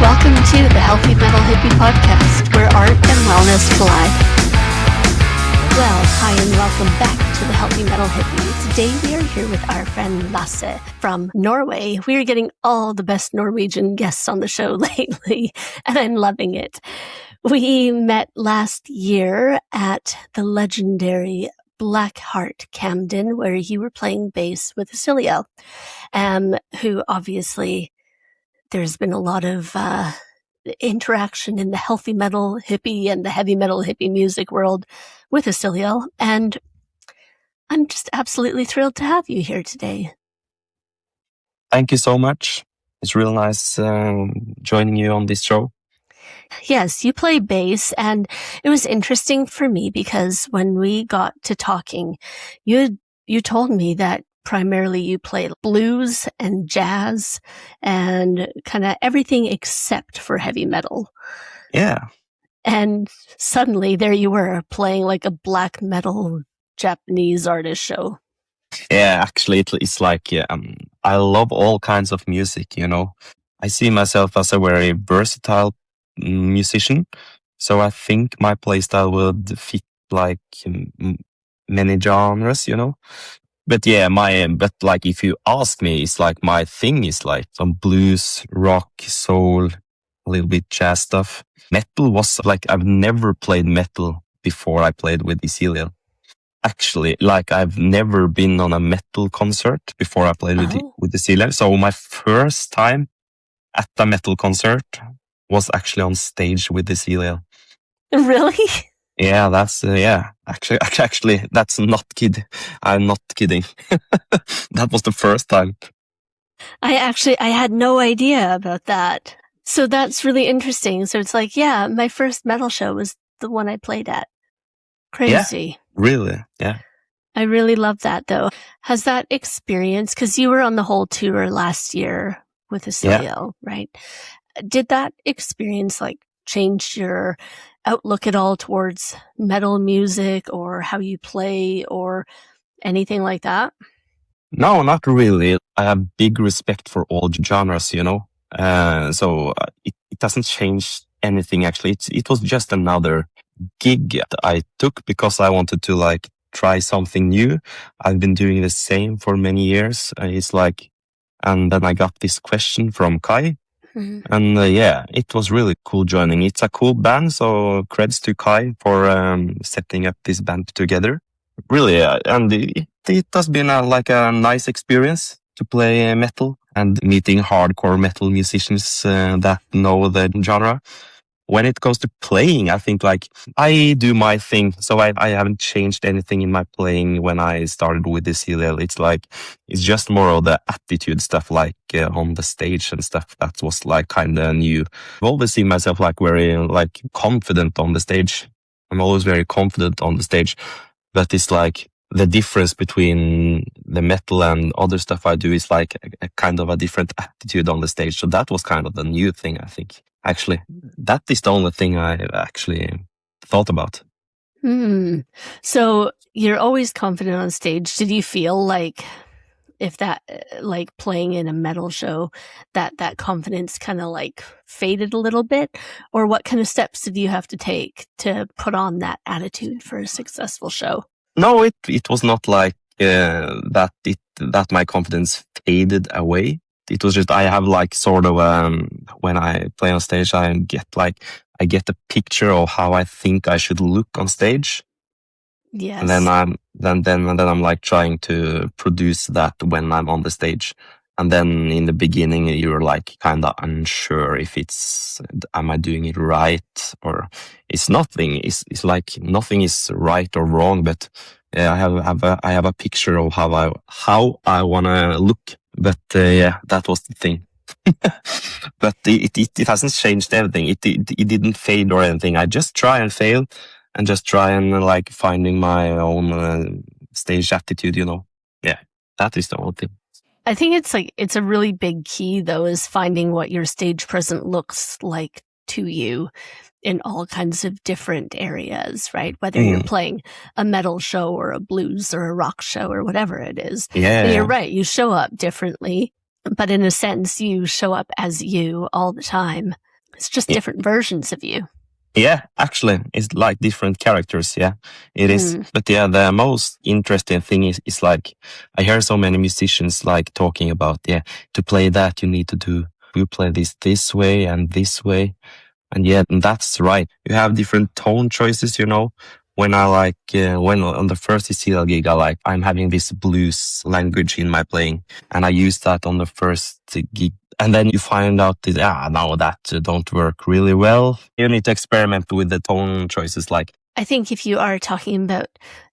Welcome to the Healthy Metal Hippie Podcast, where art and wellness collide. Well, hi and welcome back to the Healthy Metal Hippie. Today we are here with our friend Lasse from Norway. We are getting all the best Norwegian guests on the show lately, and I'm loving it. We met last year at the legendary Black Heart Camden, where you were playing bass with Isiliel, who obviously there's been a lot of interaction in the healthy metal hippie and the heavy metal hippie music world with Isiliel, and I'm just absolutely thrilled to have you here today. Thank you so much. It's real nice joining you on this show. Yes, you play bass, and it was interesting for me because when we got to talking, you told me that primarily you play blues and jazz and kind of everything except for heavy metal. Yeah. And suddenly there you were playing like a black metal Japanese artist show. Yeah, actually it's like I love all kinds of music, you know. I see myself as a very versatile musician. So I think my playstyle would fit like many genres, you know. But yeah, but like if you ask me, it's like my thing is like some blues, rock, soul, a little bit jazz stuff. Metal was like, I've never played metal before I played with Isiliel. Actually, like I've never been on a metal concert before I played with Isiliel. So my first time at a metal concert was actually on stage with Isiliel. Really? Yeah, that's actually, that's not I'm not kidding. That was the first time. I had no idea about that. So that's really interesting. So it's like, yeah, my first metal show was the one I played at. Crazy. Yeah, really? Yeah. I really love that though. Has that experience, because you were on the whole tour last year with Isiliel, right? Did that experience like change your outlook at all towards metal music or how you play or anything like that? No, not really. I have big respect for all genres, you know. So it doesn't change anything actually. It was just another gig that I took because I wanted to like try something new. I've been doing the same for many years. It's like, and then I got this question from Kai. Mm-hmm. And yeah, it was really cool joining. It's a cool band, so creds to Kai for setting up this band together. Really, and it has been like a nice experience to play metal and meeting hardcore metal musicians that know the genre. When it goes to playing, I think like I do my thing. So I haven't changed anything in my playing when I started with this Isiliel. It's just more of the attitude stuff, like on the stage and stuff. That was like kind of new. I've always seen myself like very like confident on the stage. I'm always very confident on the stage, but it's like the difference between the metal and other stuff I do is like a kind of a different attitude on the stage. So that was kind of the new thing, I think. Actually, that is the only thing I actually thought about. So you're always confident on stage. Did you feel like if that, like playing in a metal show, that confidence kind of like faded a little bit? Or what kind of steps did you have to take to put on that attitude for a successful show? No, it was not like that my confidence faded away. It was just, I have like sort of, when I play on stage, I get a picture of how I think I should look on stage. Yes. And then I'm like trying to produce that when I'm on the stage. And then in the beginning, you're like kind of unsure if am I doing it right? Or it's nothing. It's like nothing is right or wrong, but I have a picture of how I want to look. But yeah, that was the thing. But it hasn't changed everything. It didn't fade or anything. I just try and fail and just try and like finding my own stage attitude, you know. Yeah, that is the whole thing. I think it's a really big key though, is finding what your stage presence looks like to you in all kinds of different areas, right? Whether you're playing a metal show or a blues or a rock show or whatever it is. Yeah. And you're right. You show up differently, but in a sense, you show up as you all the time. It's just different versions of you. Yeah, actually, it's like different characters. Yeah, it is. But yeah, the most interesting thing is like, I hear so many musicians like talking about, to play that, you need to do, you play this way and this way. And yeah, that's right. You have different tone choices, When I when on the first Isiliel gig, I'm having this blues language in my playing, and I use that on the first gig. And then you find out that, now that don't work really well. You need to experiment with the tone choices. I think if you are talking about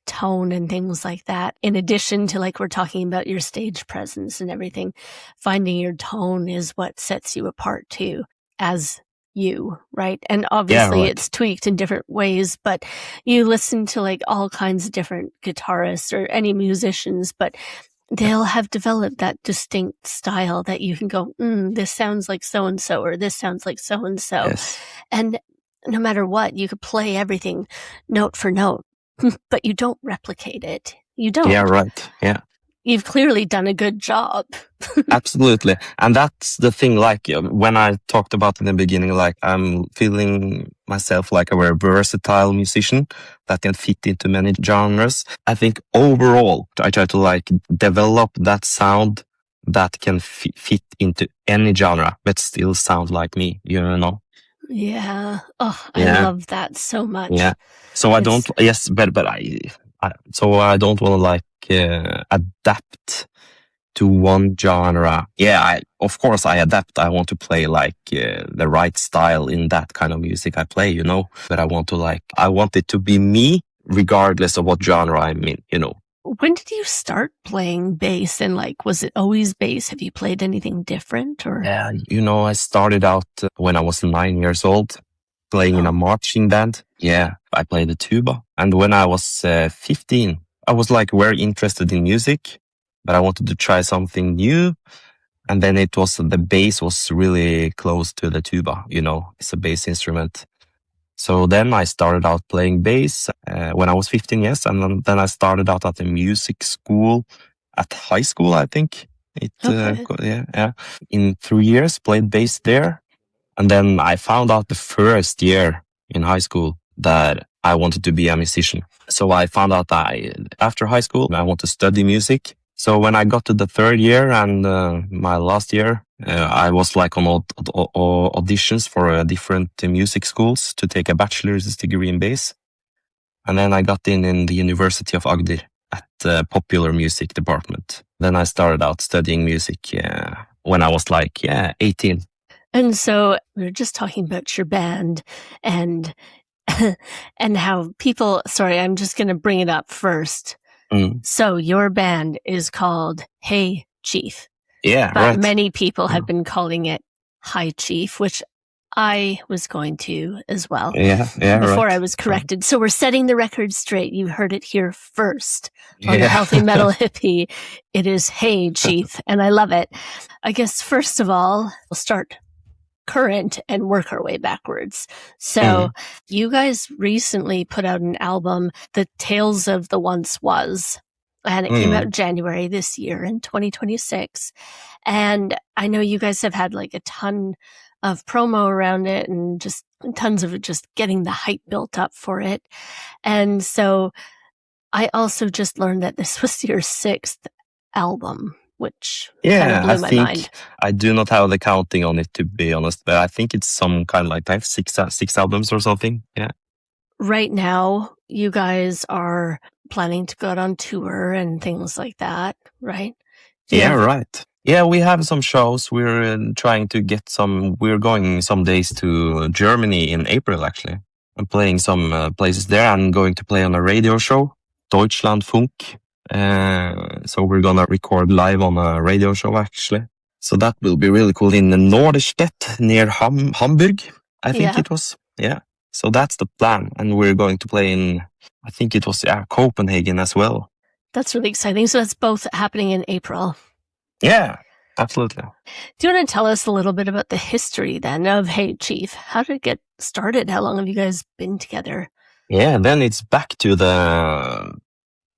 tone and things like that, in addition to like we're talking about your stage presence and everything, finding your tone is what sets you apart too, as you, right? And obviously it's tweaked in different ways, but you listen to like all kinds of different guitarists or any musicians, but they'll have developed that distinct style that you can go, this sounds like so-and-so, or this sounds like so-and-so. Yes. And no matter what, you could play everything note for note, but you don't replicate it. You don't. Yeah, right. Yeah. You've clearly done a good job. Absolutely. And that's the thing, when I talked about in the beginning, I'm feeling myself like a very versatile musician that can fit into many genres. I think overall, I try to develop that sound that can fit into any genre, but still sound like me, Yeah. Oh, I love that so much. Yeah. So I don't, so I don't want to adapt to one genre. Yeah, of course I adapt. I want to play the right style in that kind of music I play, but I want it to be me regardless of what genre I'm in, When did you start playing bass, and was it always bass? Have you played anything different or? Yeah, I started out when I was 9 years old playing in a marching band. Yeah, I played the tuba. And when I was 15, I was very interested in music, but I wanted to try something new. And then the bass was really close to the tuba, it's a bass instrument. So then I started out playing bass when I was 15 years. And then I started out at a music school at high school, I think. In 3 years, played bass there. And then I found out the first year in high school that I wanted to be a musician. So I found out that after high school, I want to study music. So when I got to the third year and my last year, I was on auditions for different music schools to take a bachelor's degree in bass. And then I got in the University of Agder at the popular music department. Then I started out studying music when I was 18. And so we were just talking about your band and and how people, sorry, I'm just going to bring it up first. So your band is called Heigh Chief. Yeah, but right. Many people have been calling it Heigh Chief, which I was going to as well. Yeah, before right. I was corrected. So we're setting the record straight. You heard it here first on the Healthy Metal Hippie. It is Heigh Chief, and I love it. I guess first of all, we'll start current and work our way backwards. So you guys recently put out an album, The Tales of the Once Was, and it came out in January this year in 2026. And I know you guys have had a ton of promo around it and just tons of just getting the hype built up for it. And so I also just learned that this was your 6th album, which kind of blew my mind. I do not have the counting on it, to be honest, but I think it's some kind of I have six albums or something. Yeah. Right now, you guys are planning to go out on tour and things like that, right? Right. Yeah, we have some shows. We're trying to get we're going some days to Germany in April, actually. I'm playing some places there. I'm going to play on a radio show, Deutschlandfunk. So we're gonna record live on a radio show, actually. So that will be really cool in Norderstedt near Hamburg, I think it was. Yeah. So that's the plan. And we're going to play in, I think it was Copenhagen as well. That's really exciting. So that's both happening in April. Yeah, absolutely. Do you want to tell us a little bit about the history then of Heigh Chief? How did it get started? How long have you guys been together? Yeah, then it's back to the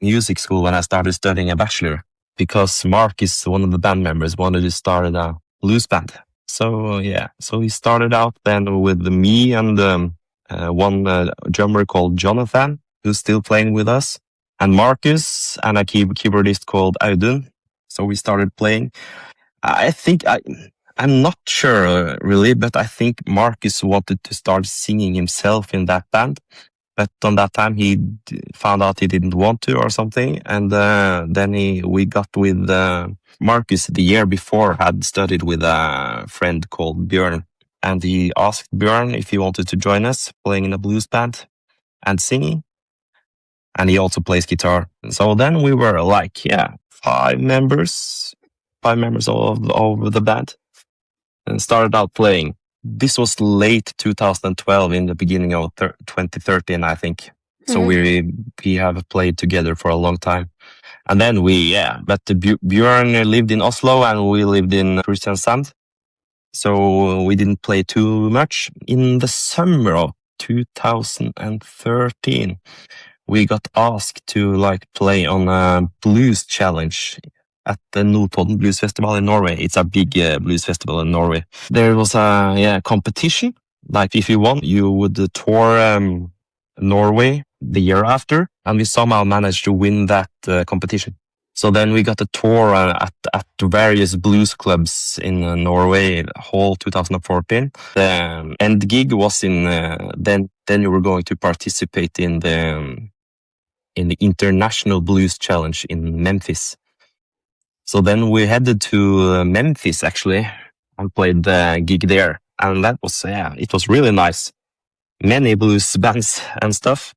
music school when I started studying a bachelor, because Mark is one of the band members, wanted to start a blues band. So yeah, so we started out then with me and one drummer called Jonathan, who's still playing with us, and Marcus, and a keyboardist called Audun. So we started playing. I think I'm not sure really, but I think Marcus wanted to start singing himself in that band. But on that time, he found out he didn't want to or something. And then we got with Marcus the year before, had studied with a friend called Björn. And he asked Björn if he wanted to join us playing in a blues band and singing. And he also plays guitar. So then we were like, yeah, five members of the band, and started out playing. This was late 2012, in the beginning of 2013, I think. So we have played together for a long time. And then but Björn lived in Oslo and we lived in Kristiansand. So we didn't play too much. In the summer of 2013, we got asked to play on a blues challenge at the Nordpolen Blues Festival in Norway. It's a big blues festival in Norway. There was a competition. Like if you won, you would tour Norway the year after, and we somehow managed to win that competition. So then we got a tour at various blues clubs in Norway, whole 2014. The end gig was in then you were going to participate in the International Blues Challenge in Memphis. So then we headed to Memphis actually and played the gig there. And that was, it was really nice. Many blues bands and stuff.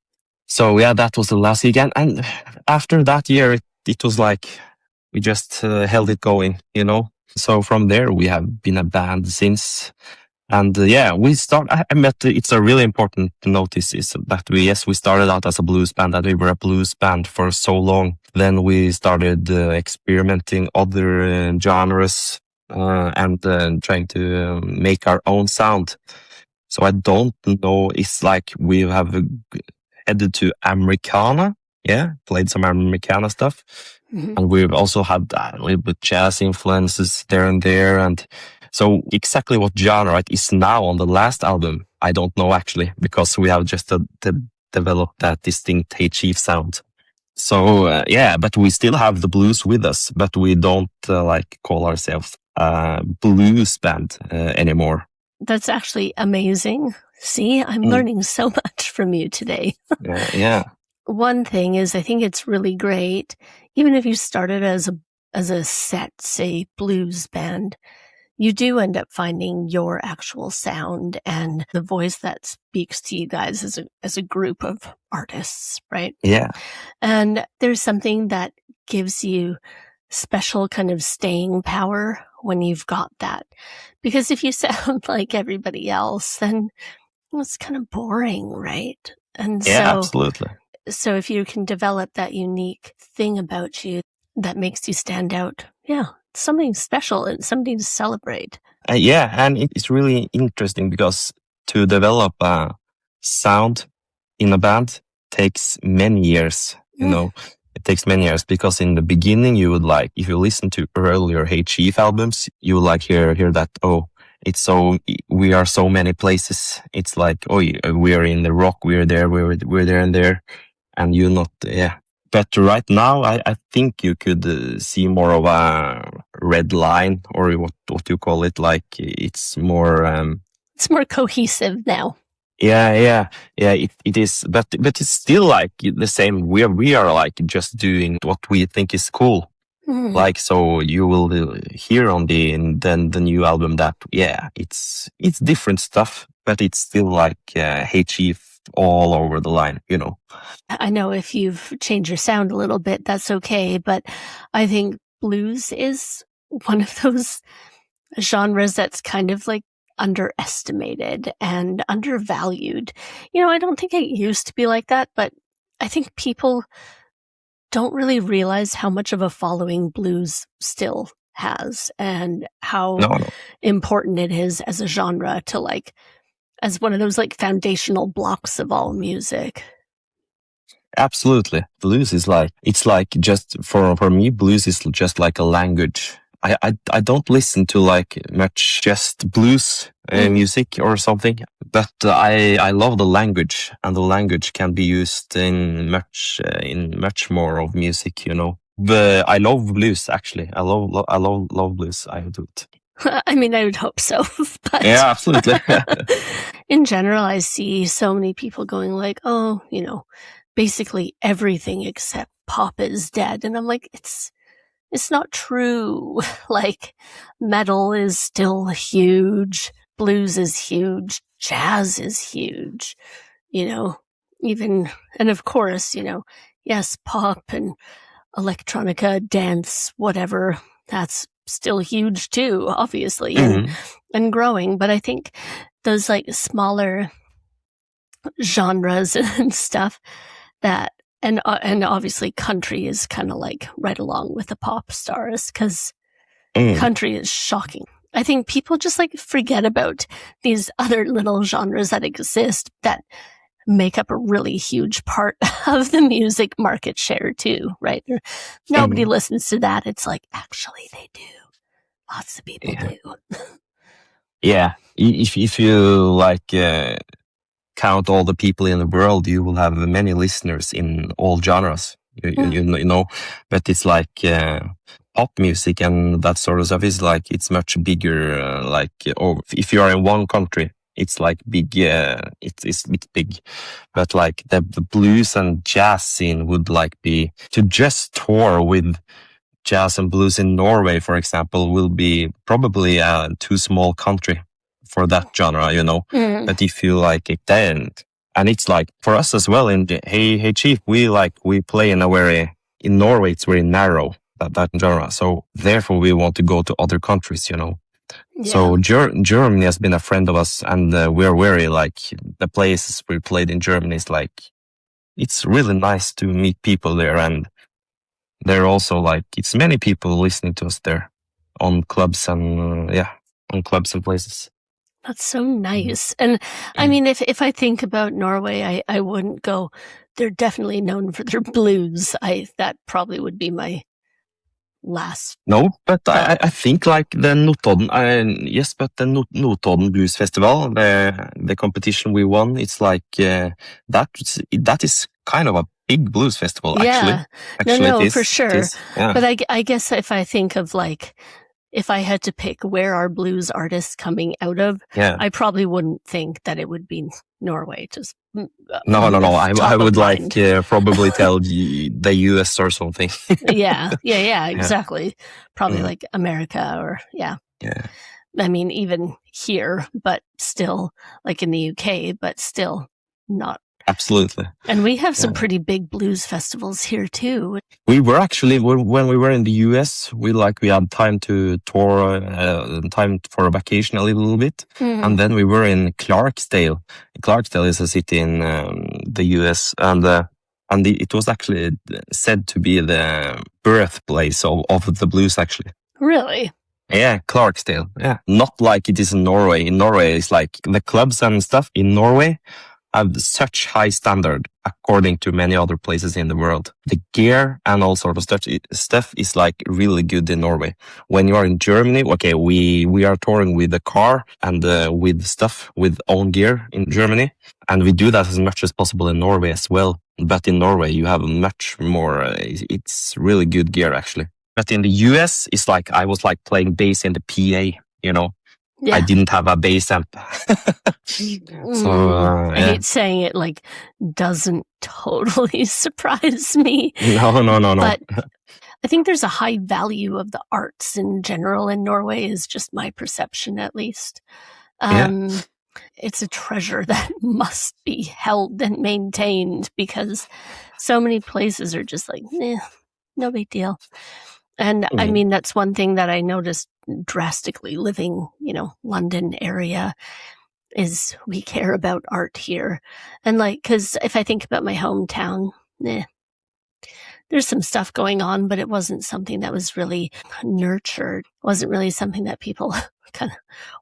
So that was the last gig. And after that year, it was like we just held it going, So from there, we have been a band since. And we start. I met. It's a really important to notice is that we started out as a blues band. That we were a blues band for so long. Then we started experimenting other genres and trying to make our own sound. So I don't know. It's like we have headed to Americana. Yeah, played some Americana stuff, and we've also had a little bit jazz influences there and there, and. So exactly what genre it is now on the last album, I don't know actually, because we have just developed that distinct Heigh Chief sound. So but we still have the blues with us, but we don't call ourselves a blues band anymore. That's actually amazing. See, I'm learning so much from you today. Yeah. One thing is, I think it's really great, even if you started as a set, say, blues band, you do end up finding your actual sound and the voice that speaks to you guys as a group of artists, right? Yeah. And there's something that gives you special kind of staying power when you've got that. Because if you sound like everybody else, then it's kind of boring, right? And absolutely. So if you can develop that unique thing about you that makes you stand out, something special and something to celebrate. And it's really interesting because to develop a sound in a band takes many years, It takes many years because in the beginning you would if you listen to earlier Heigh Chief albums, you would hear that, we are so many places. It's like, we are in the rock, we're there and there. And you're not, But right now, I think you could see more of a red line, or what you call it. It's more. It's more cohesive now. Yeah. It is, but it's still the same. We are just doing what we think is cool. So you will hear on the new album that it's different stuff, but it's still Heigh Chief all over the line, I know if you've changed your sound a little bit, that's okay. But I think blues is one of those genres that's kind of underestimated and undervalued. I don't think it used to be like that, but I think people don't really realize how much of a following blues still has and how important it is as a genre to as one of those foundational blocks of all music. Absolutely. Blues is just for me, blues is just like a language. I don't listen to like much just blues music or something, but I love the language, and the language can be used in much more of music, you know. But I love blues actually. I love blues. I do it. I mean, I would hope so, but Yeah, absolutely. in general, I see so many people going like, oh, basically everything except pop is dead. And I'm like, it's not true. Like, metal is still huge. Blues is huge. Jazz is huge, even, and of course, yes, pop and electronica, dance, whatever, that's still huge too, obviously, and growing. But I think those like smaller genres and stuff that, and obviously country is kind of like right along with the pop stars, because country is shocking. I think people just like forget about these other little genres that exist that make up a really huge part of the music market share too, right? Nobody listens to that. It's like, actually they do. Lots of people do. Yeah. If you like count all the people in the world, you will have many listeners in all genres. You know, but it's like pop music and that sort of stuff is like, it's much bigger. Like, or if you are in one country, it's like big. It's a bit big, but like the blues and jazz scene would like be to just tour with jazz and blues in Norway, for example, will be probably a too small country for that genre, you know. But if you like it, then, and it's like for us as well in the Hey Chief, we play in Norway it's very narrow, that genre. So therefore we want to go to other countries, you know. Yeah. So Germany has been a friend of us, and we're very like, the places we played in Germany is like, it's really nice to meet people there, and they're also like, it's many people listening to us there on clubs and on clubs and places. That's so nice. And I mean, if I think about Norway, I wouldn't go, they're definitely known for their blues. That probably would be my last. No, but I think like the Notodden, but the Notodden Blues Festival, the competition we won, it's like that is kind of a big blues festival, actually. No, for sure. Yeah. But I guess if I think of like, if I had to pick where are blues artists coming out of, I probably wouldn't think that it would be Norway. Just no. I would like probably tell the US or something. Yeah, exactly. Probably like America or yeah. I mean, even here, but still, like in the UK, but still not. Absolutely. And we have some pretty big blues festivals here too. We were actually, when we were in the US, we had time to tour, time for a vacation a little bit. And then we were in Clarksdale. Clarksdale is a city in the US, and it was actually said to be the birthplace of the blues, actually. Really? Yeah, Clarksdale. Yeah. Not like it is in Norway. In Norway, it's like the clubs and stuff in Norway have such high standard according to many other places in the world. The gear and all sort of stuff is like really good in Norway. When you are in Germany, okay, we are touring with a car and with stuff, with own gear in Germany. And we do that as much as possible in Norway as well. But in Norway, you have much more, it's really good gear actually. But in the US, it's like, I was like playing bass in the PA, you know. Yeah. I didn't have a bass amp. I hate saying it, like, doesn't totally surprise me. No. But I think there's a high value of the arts in general in Norway, is just my perception, at least. It's a treasure that must be held and maintained, because so many places are just like, no big deal. And I mean, that's one thing that I noticed drastically living, London area, is we care about art here. And like, cause if I think about my hometown, there's some stuff going on, but it wasn't something that was really nurtured. It wasn't really something that people kind of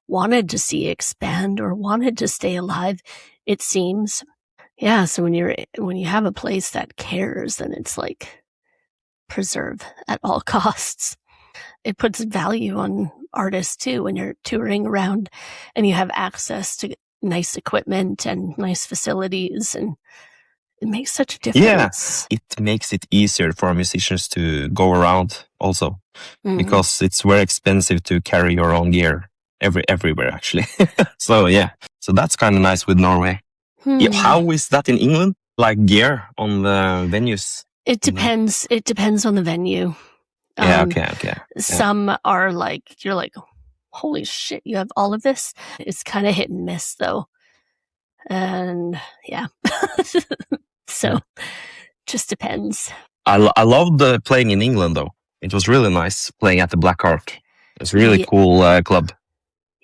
wanted to see expand or wanted to stay alive, it seems. Yeah. So when you have a place that cares, then it's like, preserve at all costs. It puts value on artists too when you're touring around and you have access to nice equipment and nice facilities, and it makes such a difference. It makes it easier for musicians to go around also, because it's very expensive to carry your own gear everywhere actually. So that's kind of nice with Norway. How is that in England? Like gear on the venues? It depends. It depends on the venue. Okay. Some are like, you're like, holy shit, you have all of this. It's kind of hit and miss though. And so just depends. I loved playing in England though. It was really nice playing at the Black Heart. It's a really cool club.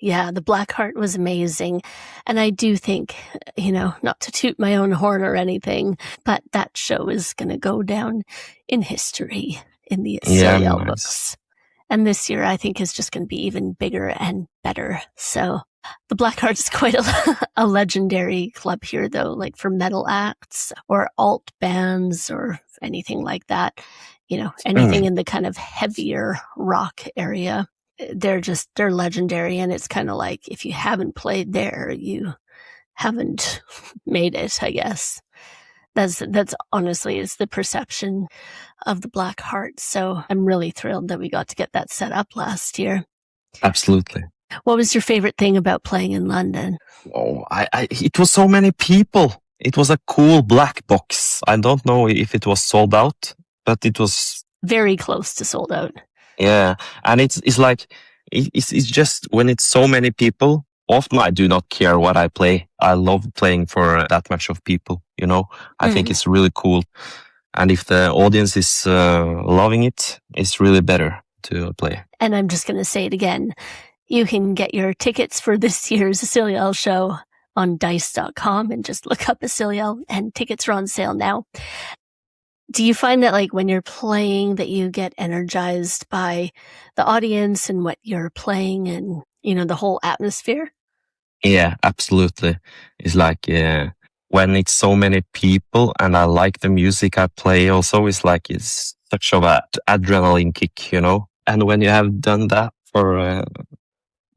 Yeah, the Black Heart was amazing. And I do think, not to toot my own horn or anything, but that show is going to go down in history in the Isiliel books. And this year, I think, is just going to be even bigger and better. So the Black Heart is quite a legendary club here, though, like for metal acts or alt bands or anything like that. Anything in the kind of heavier rock area. They're legendary. And it's kind of like, if you haven't played there, you haven't made it, I guess. That's honestly is the perception of the Black Heart. So I'm really thrilled that we got to get that set up last year. Absolutely. What was your favorite thing about playing in London? Oh, it was so many people. It was a cool black box. I don't know if it was sold out, but it was very close to sold out. Yeah, and it's like it's just when it's so many people. Often I do not care what I play. I love playing for that much of people. I think it's really cool, and if the audience is loving it, it's really better to play. And I'm just going to say it again. You can get your tickets for this year's Isiliel show on dice.com and just look up Isiliel, and tickets are on sale now. Do you find that like when you're playing that you get energized by the audience and what you're playing and, the whole atmosphere? Yeah, absolutely. It's like, when it's so many people and I like the music I play also, it's such of an adrenaline kick, And when you have done that for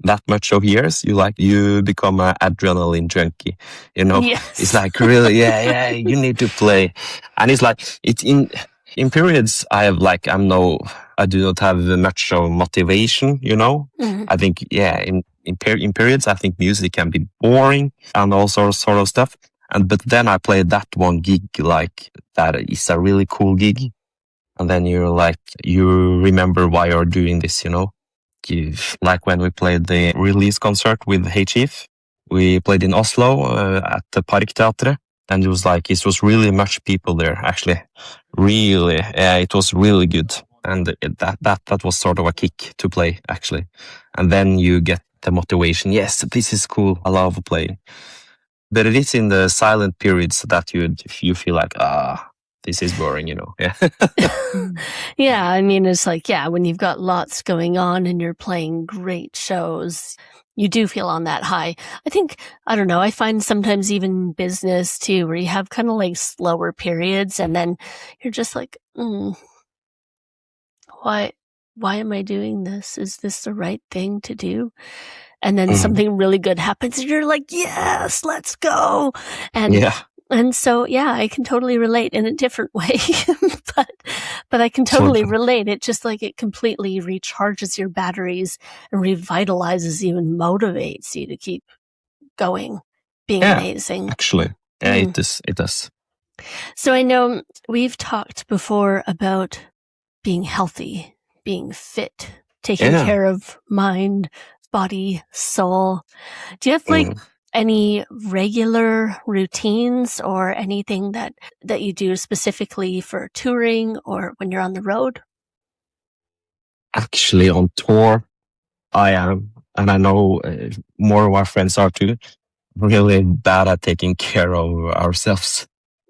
that much of years, you become an adrenaline junkie, Yes. It's like really, you need to play. And it's like, it's in periods I do not have much of motivation, I think, in periods, I think music can be boring and all sort of stuff. But then I played that one gig, like that is a really cool gig. And then you remember why you're doing this, Like when we played the release concert with Heigh Chief, we played in Oslo at the Parkteatret, and it was really much people there. Actually, really, it was really good, and that was sort of a kick to play actually. And then you get the motivation. Yes, this is cool. I love playing. But it is in the silent periods that you feel like this is boring, Yeah. Yeah, I mean, it's like, when you've got lots going on and you're playing great shows, you do feel on that high. I think, I don't know, I find sometimes even business too, where you have kind of like slower periods and then you're just like, why am I doing this? Is this the right thing to do? And then something really good happens and you're like, yes, let's go. And so, I can totally relate in a different way, but I can totally relate. It just like it completely recharges your batteries and revitalizes you and motivates you to keep going, being amazing. Actually, it does. So I know we've talked before about being healthy, being fit, taking care of mind, body, soul. Do you have any regular routines or anything that you do specifically for touring or when you're on the road? Actually, on tour, I am, and I know more of our friends are too, really bad at taking care of ourselves.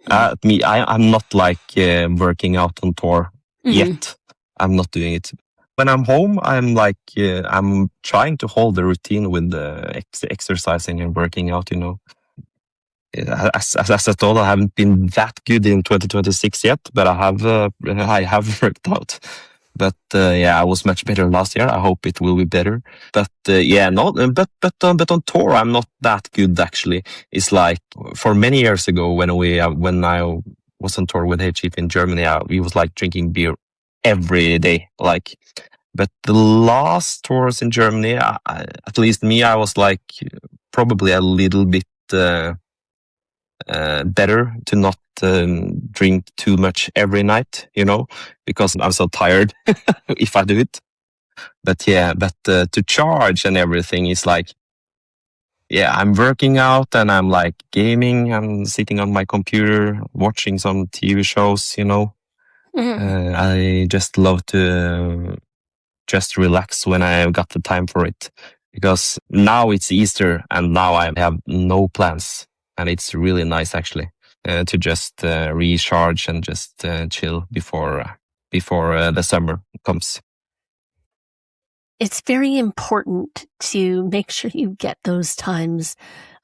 I'm not like working out on tour yet. I'm not doing it. When I'm home, I'm I'm trying to hold the routine with the exercising and working out, As I told, I haven't been that good in 2026 yet, but I have worked out. But yeah, I was much better last year. I hope it will be better. But yeah, not. But on tour, I'm not that good actually. It's like for many years ago when I was on tour with Heigh Chief in Germany, we was like drinking beer every day. Like, but the last tours in Germany, at least me, I was like probably a little bit better to not drink too much every night, because I'm so tired if I do it. But yeah, to charge and everything is like, yeah, I'm working out and I'm like gaming. I'm sitting on my computer watching some TV shows, I just love to just relax when I got the time for it. Because now it's Easter and now I have no plans. And it's really nice actually to just recharge and just chill before the summer comes. It's very important to make sure you get those times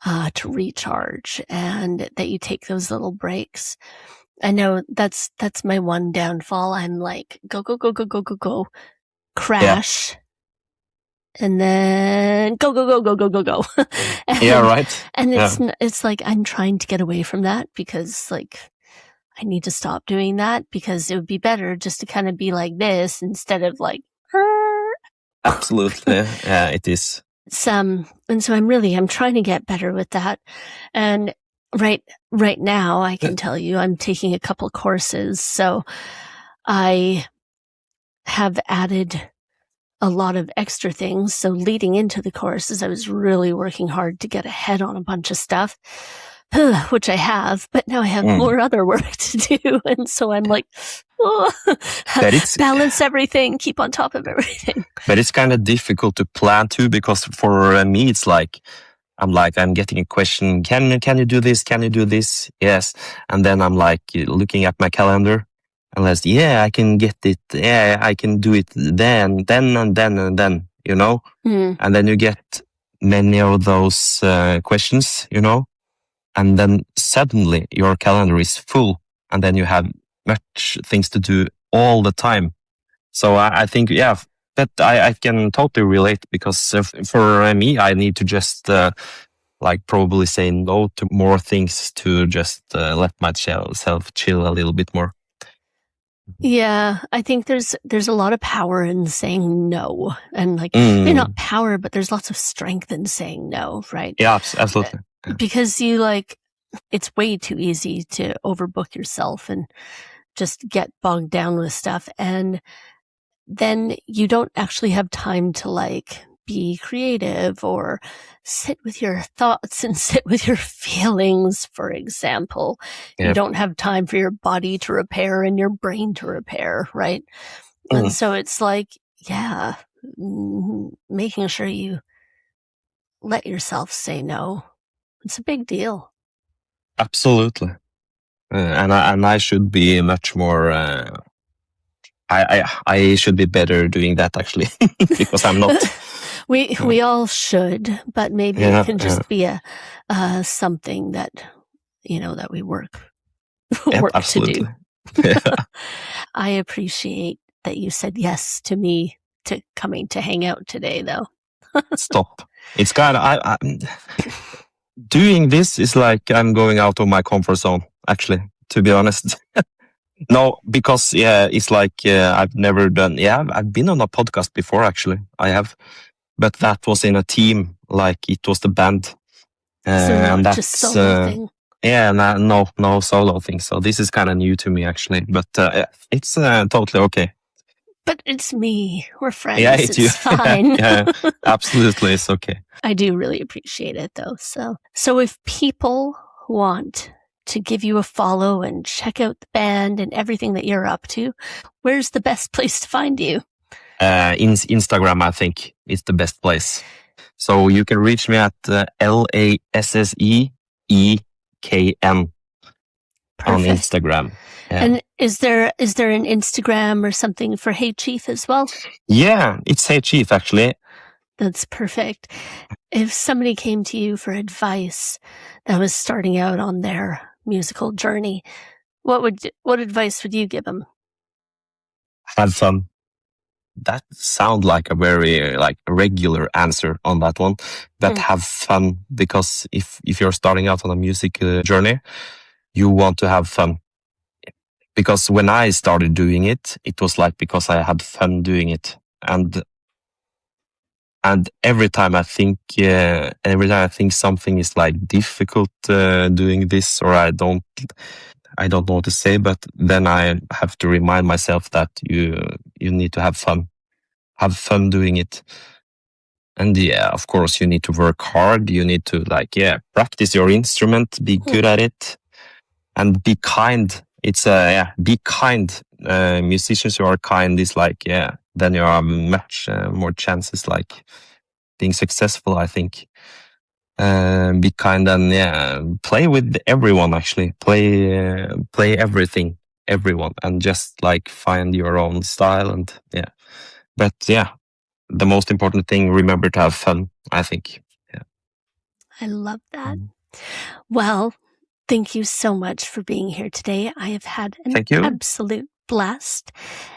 to recharge and that you take those little breaks. I know that's my one downfall. I'm like, go, crash, and then go. And, yeah, right. And it's like I'm trying to get away from that because like I need to stop doing that because it would be better just to kind of be like this instead of like. Absolutely, yeah, it is. And so I'm trying to get better with that. And right now, I can tell you, I'm taking a couple courses, so I have added a lot of extra things. So leading into the courses, I was really working hard to get ahead on a bunch of stuff, which I have, but now I have more other work to do. And so I'm like, balance everything, keep on top of everything. But it's kind of difficult to plan too, because for me, it's like, I'm getting a question. Can you do this? Can you do this? Yes. And then I'm like looking at my calendar. Unless, yeah, I can get it. Yeah, I can do it then, and then, And then you get many of those questions, and then suddenly your calendar is full and then you have much things to do all the time. So I think, yeah, that I can totally relate because for me, I need to just probably say no to more things to just let myself chill a little bit more. Yeah, I think there's a lot of power in saying no, and maybe not power, but there's lots of strength in saying no, right? Yeah, absolutely. Because it's way too easy to overbook yourself and just get bogged down with stuff, and then you don't actually have time to be creative or sit with your thoughts and sit with your feelings, for example. Yep. You don't have time for your body to repair and your brain to repair, right? And so it's like, yeah, making sure you let yourself say no. It's a big deal. Absolutely. And I should be much more... I should be better doing that actually, because I'm not... We all should, but maybe it can just be a something that that we work to do. I appreciate that you said yes to me to coming to hang out today, though. Stop! It's kind of doing this is like I'm going out of my comfort zone. Actually, to be honest. No, because it's like I've never done. Yeah, I've been on a podcast before. Actually, I have. But that was in a team, like it was the band. So and that's just solo thing? Yeah, no solo thing. So this is kind of new to me, actually. But it's totally okay. But it's me. We're friends. Yeah, it's fine. Yeah, absolutely. It's okay. I do really appreciate it, though. So if people want to give you a follow and check out the band and everything that you're up to, where's the best place to find you? Instagram, I think, is the best place. So you can reach me at LASSEEKN on Instagram. Yeah. And is there an Instagram or something for Heigh Chief as well? Yeah, it's Heigh Chief actually. That's perfect. If somebody came to you for advice that was starting out on their musical journey, what advice would you give them? Have fun. that sound like a very like regular answer on that one. But have fun, because if you're starting out on a music journey, you want to have fun. Because when I started doing it, it was like because I had fun doing it, and every time I think something is like difficult doing this, or I don't know what to say, but then I have to remind myself that you need to have fun doing it. And yeah, of course, you need to work hard. You need to practice your instrument, be good at it, and be kind. It's be kind. Musicians who are kind is then you have much more chances being successful, I think. Be kind and play with everyone. Actually, play everyone, and just find your own style and But the most important thing, remember to have fun, I think. Yeah. I love that. Well, thank you so much for being here today. I have had an absolute blast,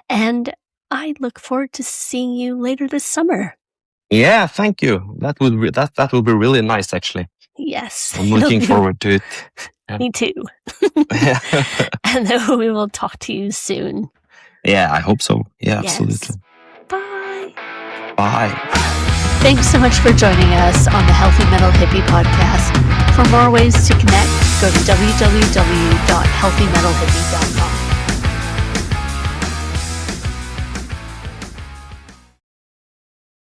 and I look forward to seeing you later this summer. Yeah, thank you. That will be really nice, actually. Yes. I'm looking forward to it. Yeah. Me too. And then we will talk to you soon. Yeah, I hope so. Yeah, yes. Absolutely. Bye. Bye. Thanks so much for joining us on the Healthy Metal Hippie podcast. For more ways to connect, go to www.healthymetalhippie.com.